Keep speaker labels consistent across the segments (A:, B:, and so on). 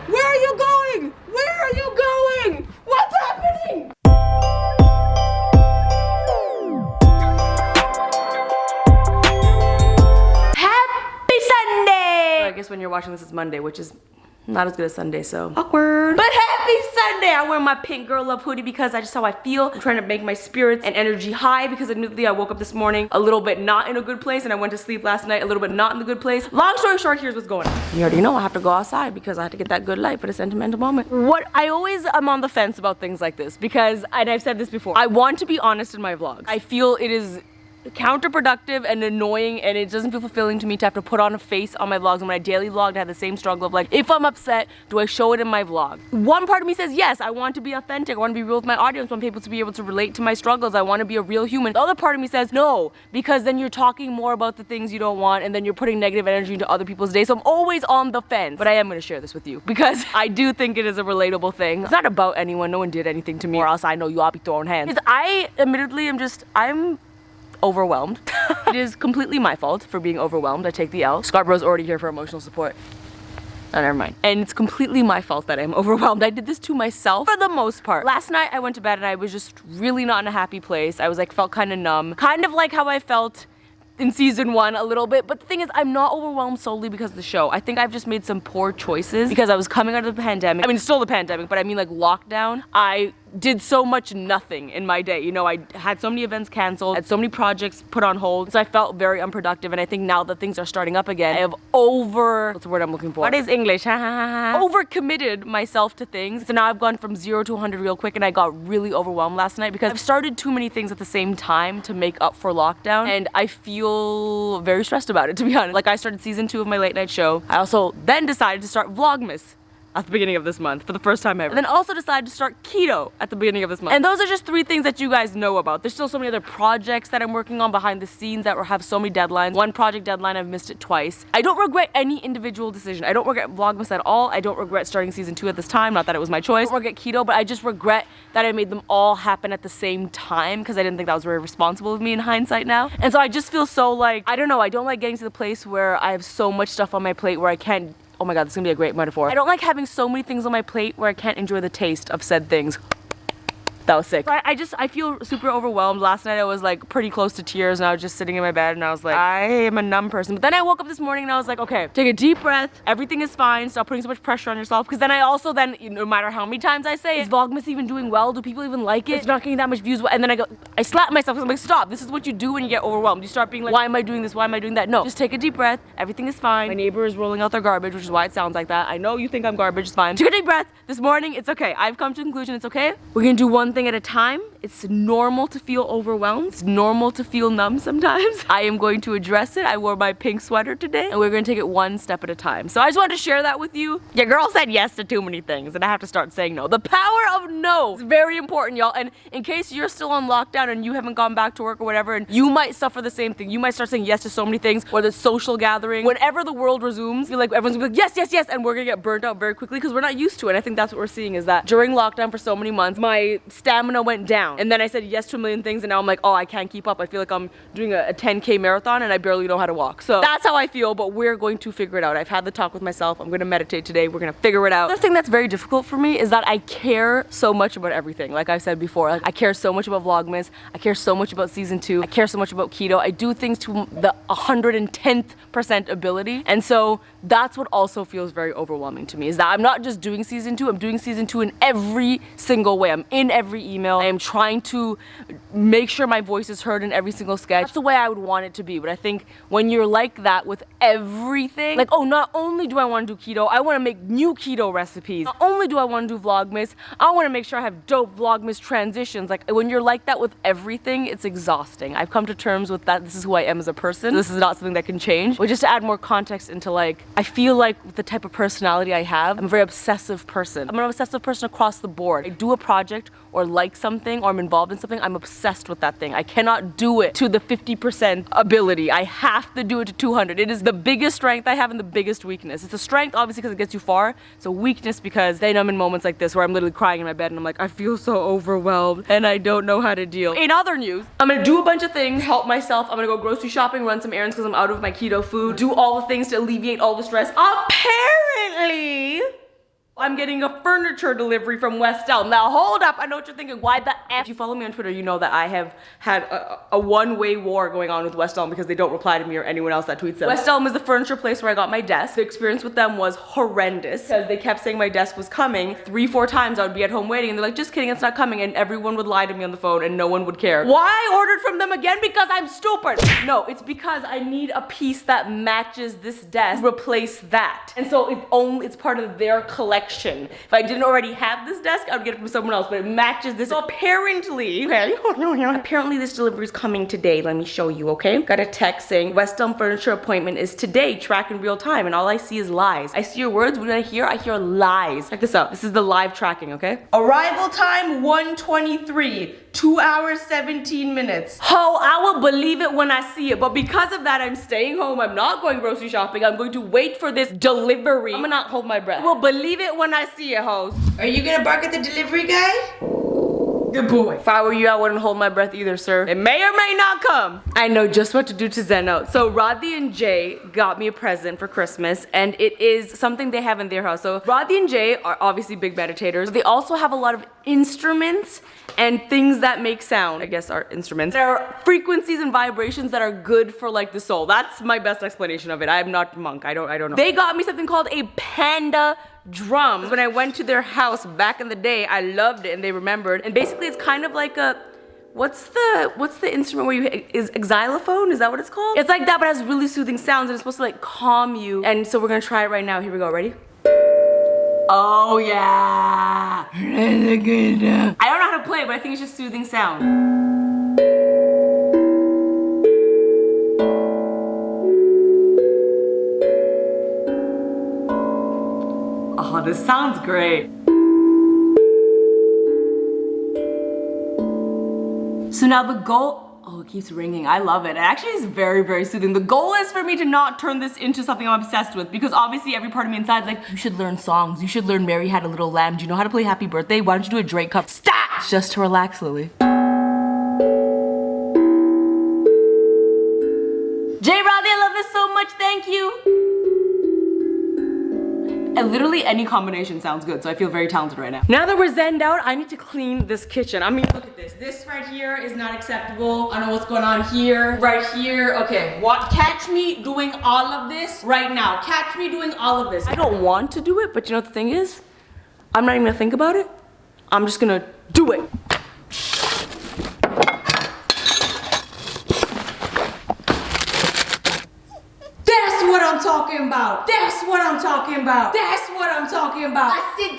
A: Where are you going? Where are you going? What's happening? Happy Sunday! So I guess when you're watching this, it's Monday, which is not as good as Sunday, so awkward. But happy Sunday! I wear my pink girl love hoodie because that's just how I feel. I'm trying to make my spirits and energy high because admittedly I woke up this morning a little bit not in a good place and I went to sleep last night a little bit not in the good place. Long story short, here's what's going on. You already know I have to go outside because I have to get that good light for the sentimental moment. What I always am on the fence about things like this because, and I've said this before, I want to be honest in my vlogs. I feel it is counterproductive and annoying and it doesn't feel fulfilling to me to have to put on a face on my vlogs. And when I daily vlog, I have the same struggle of like, if I'm upset, do I show it in my vlog? One part of me says, yes, I want to be authentic. I want to be real with my audience. I want people to be able to relate to my struggles. I want to be a real human. The other part of me says, no, because then you're talking more about the things you don't want and then you're putting negative energy into other people's days. So I'm always on the fence. But I am going to share this with you because I do think it is a relatable thing. It's not about anyone. No one did anything to me or else I know you all be throwing hands. Because I admittedly I'm overwhelmed. It is completely my fault for being overwhelmed. I take the L. Scarborough's already here for emotional support. Oh, never mind. And it's completely my fault that I'm overwhelmed. I did this to myself for the most part. Last night I went to bed and I was just really not in a happy place. I was like, felt kind of numb. Kind of like how I felt in season 1 a little bit, but the thing is I'm not overwhelmed solely because of the show. I think I've just made some poor choices because I was coming out of the pandemic. I mean, it's still the pandemic, but I mean like lockdown. I did so much nothing in my day. You know, I had so many events canceled, had so many projects put on hold, so I felt very unproductive. And I think now that things are starting up again, I have what's the word I'm looking for? What is English? Overcommitted myself to things. So now I've gone from 0 to 100 real quick and I got really overwhelmed last night because I've started too many things at the same time to make up for lockdown. And I feel very stressed about it, to be honest. Like I started season 2 of my late night show. I also then decided to start Vlogmas at the beginning of this month for the first time ever. And then also decided to start keto at the beginning of this month. And those are just 3 things that you guys know about. There's still so many other projects that I'm working on behind the scenes that have so many deadlines. One project deadline, I've missed it twice. I don't regret any individual decision. I don't regret Vlogmas at all. I don't regret starting season 2 at this time. Not that it was my choice. I don't regret keto, but I just regret that I made them all happen at the same time because I didn't think that was very responsible of me in hindsight now. And so I just feel so like, I don't know, I don't like getting to the place where I have so much stuff on my plate where I can't, oh my god, this is gonna be a great metaphor. I don't like having so many things on my plate where I can't enjoy the taste of said things. That was sick. I feel super overwhelmed. Last night I was like pretty close to tears and I was just sitting in my bed and I was like, I am a numb person. But then I woke up this morning and I was like, okay, take a deep breath. Everything is fine. Stop putting so much pressure on yourself. Because then I also no matter how many times I say, is Vlogmas even doing well? Do people even like it? It's not getting that much views. And then I slap myself because I'm like, stop. This is what you do when you get overwhelmed. You start being like, why am I doing this? Why am I doing that? No, just take a deep breath. Everything is fine. My neighbor is rolling out their garbage, which is why it sounds like that. I know you think I'm garbage. It's fine. Take a deep breath. This morning, it's okay. I've come to the conclusion it's okay. We're gonna do one thing at a time. It's normal to feel overwhelmed. It's normal to feel numb sometimes. I am going to address it. I wore my pink sweater today and we're gonna take it one step at a time. So I just wanted to share that with you. Your girl said yes to too many things and I have to start saying no. The power of no is very important, y'all. And in case you're still on lockdown and you haven't gone back to work or whatever, and you might suffer the same thing. You might start saying yes to so many things, whether it's social gathering. Whenever the world resumes, I feel like everyone's gonna be like, yes, yes, yes, and we're gonna get burnt out very quickly because we're not used to it. And I think that's what we're seeing is that during lockdown for so many months, my stamina went down. And then I said yes to a million things and now I'm like, oh, I can't keep up. I feel like I'm doing a 10K marathon and I barely know how to walk. So that's how I feel, but we're going to figure it out. I've had the talk with myself. I'm gonna meditate today. We're gonna figure it out. The thing that's very difficult for me is that I care so much about everything. Like I've said before, like I care so much about Vlogmas. I care so much about season 2. I care so much about keto. I do things to the 110th ability. And so that's what also feels very overwhelming to me is that I'm not just doing season 2, I'm doing season 2 in every single way. I'm in every email. I am trying to make sure my voice is heard in every single sketch. That's the way I would want it to be. But I think when you're like that with everything, like, oh, not only do I want to do keto, I want to make new keto recipes. Not only do I want to do Vlogmas, I want to make sure I have dope Vlogmas transitions. Like when you're like that with everything, it's exhausting. I've come to terms with that. This is who I am as a person. This is not something that can change. But just to add more context into like, I feel like with the type of personality I have, I'm a very obsessive person. I'm an obsessive person across the board. I do a project or like something or I'm involved in something, I'm obsessed with that thing. I cannot do it to the 50% ability. I have to do it to 200. It is the biggest strength I have and the biggest weakness. It's a strength obviously because it gets you far. It's a weakness because then I'm in moments like this where I'm literally crying in my bed and I'm like, I feel so overwhelmed and I don't know how to deal. In other news, I'm gonna do a bunch of things, help myself. I'm gonna go grocery shopping, run some errands because I'm out of my keto food, do all the things to alleviate all the stress. Apparently, I'm getting a furniture delivery from West Elm. Now hold up, I know what you're thinking. Why the F? If you follow me on Twitter, you know that I have had a one-way war going on with West Elm because they don't reply to me or anyone else that tweets them. West Elm is the furniture place where I got my desk. The experience with them was horrendous because they kept saying my desk was coming. 3-4 times I would be at home waiting and they're like, just kidding, it's not coming, and everyone would lie to me on the phone and no one would care. Why I ordered from them again? Because I'm stupid. No, it's because I need a piece that matches this desk, replace that. And so it's part of their collection. If I didn't already have this desk, I would get it from someone else, but it matches this. So apparently, apparently this delivery is coming today. Let me show you, okay? Got a text saying West Elm furniture appointment is today, track in real time, and all I see is lies. I see your words, what do I hear? I hear lies. Check this out. This is the live tracking, okay? Arrival time 1:23, 2 hours 17 minutes. Oh, I will believe it when I see it, but because of that, I'm staying home. I'm not going grocery shopping. I'm going to wait for this delivery. I'm gonna not hold my breath. I will believe it when I see it, hoes.
B: Are you gonna bark at the delivery guy?
A: Good boy. If I were you, I wouldn't hold my breath either, sir. It may or may not come. I know just what to do to Zeno. So Radhi and Jay got me a present for Christmas, and it is something they have in their house. So Radhi and Jay are obviously big meditators. They also have a lot of instruments and things that make sound. I guess are instruments. There are frequencies and vibrations that are good for like the soul. That's my best explanation of it. I'm not a monk. I don't know. They got me something called a panda drum. When I went to their house back in the day, I loved it and they remembered. And basically it's kind of like a, what's the instrument where is a xylophone? Is that what it's called? It's like that, but it has really soothing sounds and it's supposed to like calm you. And so we're gonna try it right now. Here we go, ready? Oh yeah. Really good. I don't know how to play it, but I think it's just soothing sound. Oh, this sounds great. So now the goal, oh, it keeps ringing. I love it. It actually is very, very soothing. The goal is for me to not turn this into something I'm obsessed with, because obviously every part of me inside is like, you should learn songs. You should learn Mary Had a Little Lamb. Do you know how to play Happy Birthday? Why don't you do a Drake cover? Stop! It's just to relax, Lily. Jay Radhi, I love this so much. Thank you. And literally any combination sounds good, so I feel very talented right now. Now that we're zenned out, I need to clean this kitchen. I mean, look at this. This right here is not acceptable. I don't know what's going on here. Right here, okay. Catch me doing all of this right now. Catch me doing all of this. I don't want to do it, but you know what the thing is? I'm not even gonna think about it. I'm just gonna do it. What I'm talking about. That's what I'm talking about. That's what I'm talking about. I said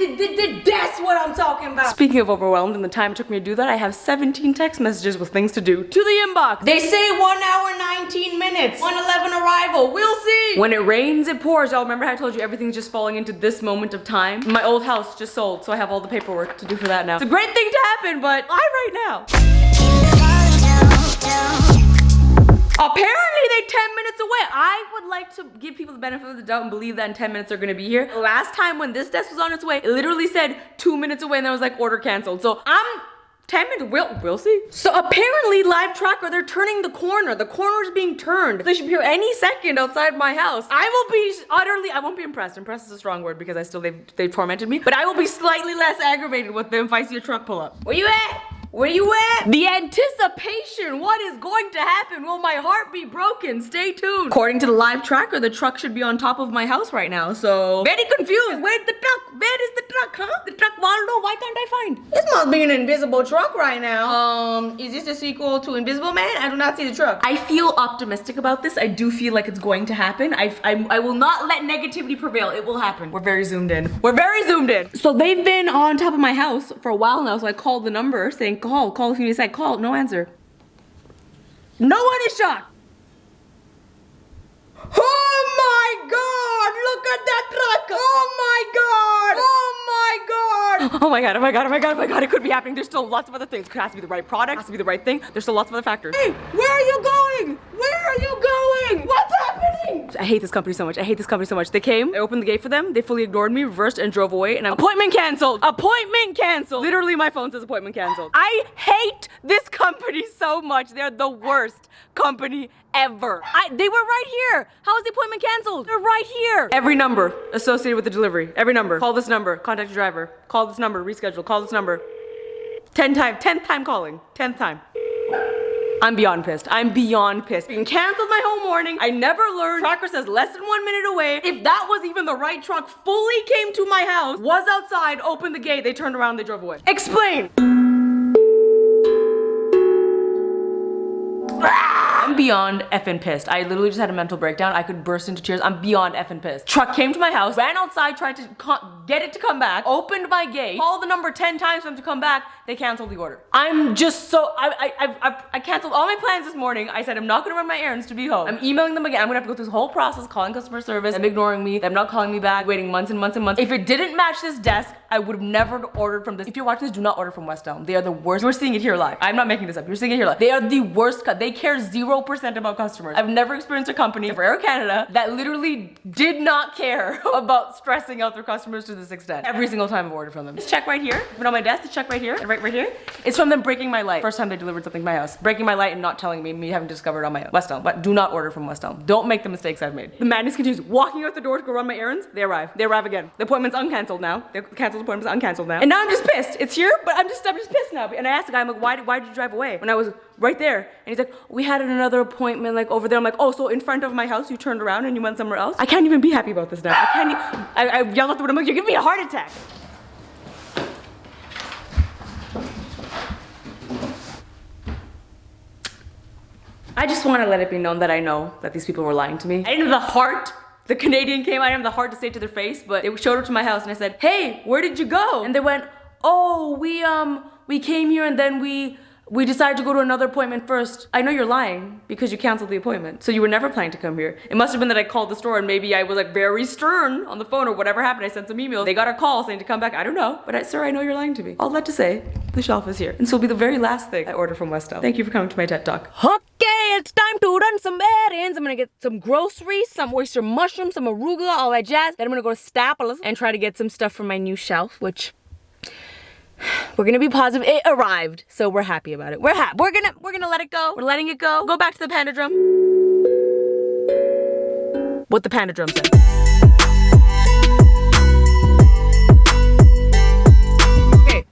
A: that's what I'm talking about. Speaking of overwhelmed and the time it took me to do that, I have 17 text messages with things to do to the inbox. They say 1 hour 19 minutes. 1:11 arrival. We'll see. When it rains, it pours. Y'all remember how I told you everything's just falling into this moment of time? My old house just sold, so I have all the paperwork to do for that now. It's a great thing to happen, but right now. Apparently they 10 minutes away. I would like to give people the benefit of the doubt and believe that in 10 minutes they're gonna be here. Last time when this desk was on its way, it literally said 2 minutes away and there was like order canceled. So I'm 10 minutes, we'll see. So apparently live tracker, they're turning the corner. The corner is being turned. They should be here any second outside my house. I will be I won't be impressed. Impressed is a strong word because they've tormented me. But I will be slightly less aggravated with them if I see a truck pull up. Where you at? Where you at? The anticipation. What is going to happen? Will my heart be broken? Stay tuned. According to the live tracker, the truck should be on top of my house right now. So very confused. Where's the truck? Where is the truck, huh? The truck Waldo, why can't I find? This must be an invisible truck right now. Is this a sequel to Invisible Man? I do not see the truck. I feel optimistic about this. I do feel like it's going to happen. I will not let negativity prevail. It will happen. We're very zoomed in. We're very zoomed in. So they've been on top of my house for a while now. So I called the number saying, call if you need a sec. Call, no answer. No one is shocked. Oh my God, look at that truck. Oh my God. Oh my God. Oh my God, oh my God, oh my God, oh my God. It could be happening. There's still lots of other things. It has to be the right product, it has to be the right thing. There's still lots of other factors. Hey, where are you going? Where are you going? What's happening? I hate this company so much. I hate this company so much. They came, I opened the gate for them, they fully ignored me, reversed and drove away, and appointment canceled! Appointment canceled! Literally my phone says appointment canceled. I hate this company so much. They're the worst company ever. They were right here. How is the appointment canceled? They're right here. Every number associated with the delivery. Every number. Call this number. Contact your driver. Call this number. Reschedule. Call this number. 10th time calling. 10th time. I'm beyond pissed. I'm beyond pissed. Being canceled my whole morning. I never learned. Tracker says less than 1 minute away. If that was even the right truck, fully came to my house, was outside, opened the gate, they turned around, they drove away. Explain. I'm beyond effing pissed. I literally just had a mental breakdown. I could burst into tears. I'm beyond effing pissed. Truck came to my house, ran outside, tried to get it to come back, opened my gate, called the number 10 times for them to come back. They canceled the order. I'm just so, I canceled all my plans this morning. I said I'm not gonna run my errands to be home. I'm emailing them again. I'm gonna have to go through this whole process, calling customer service, them ignoring me, them not calling me back, waiting months and months and months. If it didn't match this desk, I would have never ordered from this. If you're watching this, do not order from West Elm. They are the worst. We're seeing it here live. I'm not making this up. You're seeing it here live. They are the worst. They care 0% about customers. I've never experienced a company for Air Canada that literally did not care about stressing out their customers to this extent. Every single time I've ordered from them. Just check right here. Put on my desk. Just check right here and right here. It's from them breaking my light. First time they delivered something to my house. Breaking my light and not telling me having discovered on my own. West Elm. But do not order from West Elm. Don't make the mistakes I've made. The madness continues. Walking out the door to go run my errands. They arrive. They arrive again. The appointment's uncanceled now. The canceled appointment's uncanceled now. And now I'm just pissed. It's here, but I'm just pissed now. And I asked the guy, I'm like, why did you drive away? When I was right there. And he's like, we had another appointment like over there. I'm like, oh, so in front of my house you turned around and you went somewhere else? I can't even be happy about this now. I yelled out the window, I'm like, you're giving me a heart attack. I just want to let it be known that I know that these people were lying to me. I didn't have the heart. The Canadian came, I didn't have the heart to say it to their face, but they showed up to my house and I said, hey, where did you go? And they went, oh, we came here and then we decided to go to another appointment first. I know you're lying because you canceled the appointment. So you were never planning to come here. It must have been that I called the store and maybe I was like very stern on the phone or whatever happened. I sent some emails. They got a call saying to come back. I don't know. But sir, I know you're lying to me. All that to say, the shelf is here. And so it'll be the very last thing I order from West Elm. Thank you for coming to my TED Talk. Okay, it's time to run some errands. I'm gonna get some groceries, some oyster mushrooms, some arugula, all that jazz. Then I'm gonna go to Staples and try to get some stuff from my new shelf, which we're gonna be positive. It arrived, so we're happy about it. We're gonna let it go. We're letting it go. Go back to the panda drum. What the panda drum said.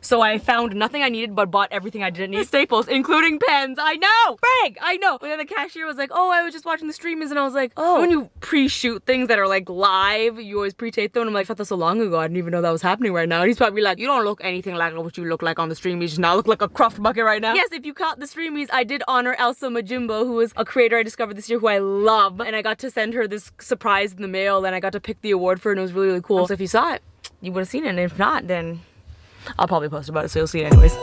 A: So I found nothing I needed but bought everything I didn't need. Staples, including pens. I know! Frank, I know! But then the cashier was like, oh, I was just watching the streamings, and I was like, oh. When you pre-shoot things that are like live, you always pre-tape them, and I'm like, I thought that so long ago, I didn't even know that was happening right now. And he's probably like, you don't look anything like what you look like on the streamies. You just now look like a cruft bucket right now. Yes, if you caught the streamies, I did honor Elsa Majimbo, who is a creator I discovered this year who I love, and I got to send her this surprise in the mail, and I got to pick the award for her, and it was really, really cool. So if you saw it, you would have seen it, and if not, then I'll probably post about it, so you'll see it anyways.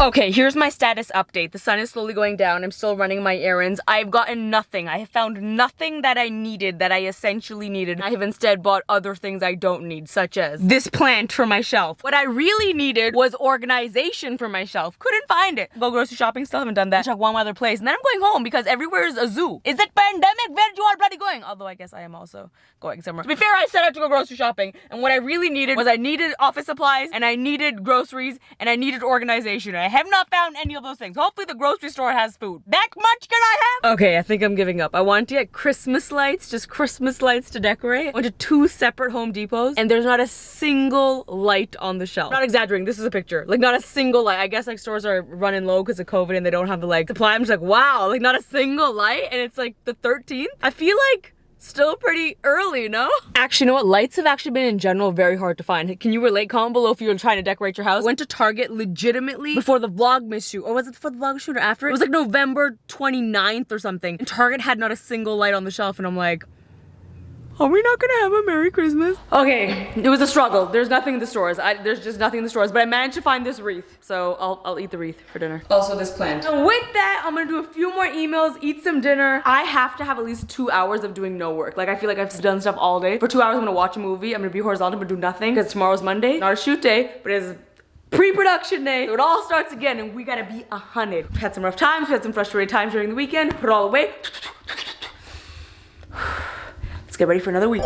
A: Okay, here's my status update. The sun is slowly going down. I'm still running my errands. I've gotten nothing. I have found nothing that I needed, that I essentially needed. I have instead bought other things I don't need, such as this plant for my shelf. What I really needed was organization for my shelf. Couldn't find it. Go grocery shopping, still haven't done that. Check one other place. And then I'm going home because everywhere is a zoo. Is it pandemic? Where you are bloody going? Although I guess I am also going somewhere. To be fair, I set out to go grocery shopping. And what I really needed was I needed office supplies, and I needed groceries, and I needed organization. I have not found any of those things. Hopefully the grocery store has food. That much can I have? Okay, I think I'm giving up. I wanted to get Christmas lights, just Christmas lights to decorate. I went to 2 separate Home Depots, and there's not a single light on the shelf. Not exaggerating, this is a picture. Like, not a single light. I guess like stores are running low because of COVID and they don't have the like supply. I'm just like, wow, like not a single light, and it's like the 13th. I feel like still pretty early, no? Actually, you know what? Lights have actually been in general very hard to find. Can you relate? Comment below if you were trying to decorate your house. I went to Target legitimately before the Vlogmas shoot. Or was it before the Vlogmas shoot or after? It was like November 29th or something. And Target had not a single light on the shelf, and I'm like, are we not gonna have a Merry Christmas? Okay, it was a struggle. There's nothing in the stores. There's just nothing in the stores, but I managed to find this wreath. So I'll eat the wreath for dinner. Also this plant. So with that, I'm gonna do a few more emails, eat some dinner. I have to have at least 2 hours of doing no work. Like I feel like I've done stuff all day. For 2 hours, I'm gonna watch a movie. I'm gonna be horizontal but do nothing because tomorrow's Monday. Not a shoot day, but it is pre-production day. So it all starts again and we gotta be 100. We've had some rough times, we had some frustrated times during the weekend. Put it all away. Let's get ready for another week.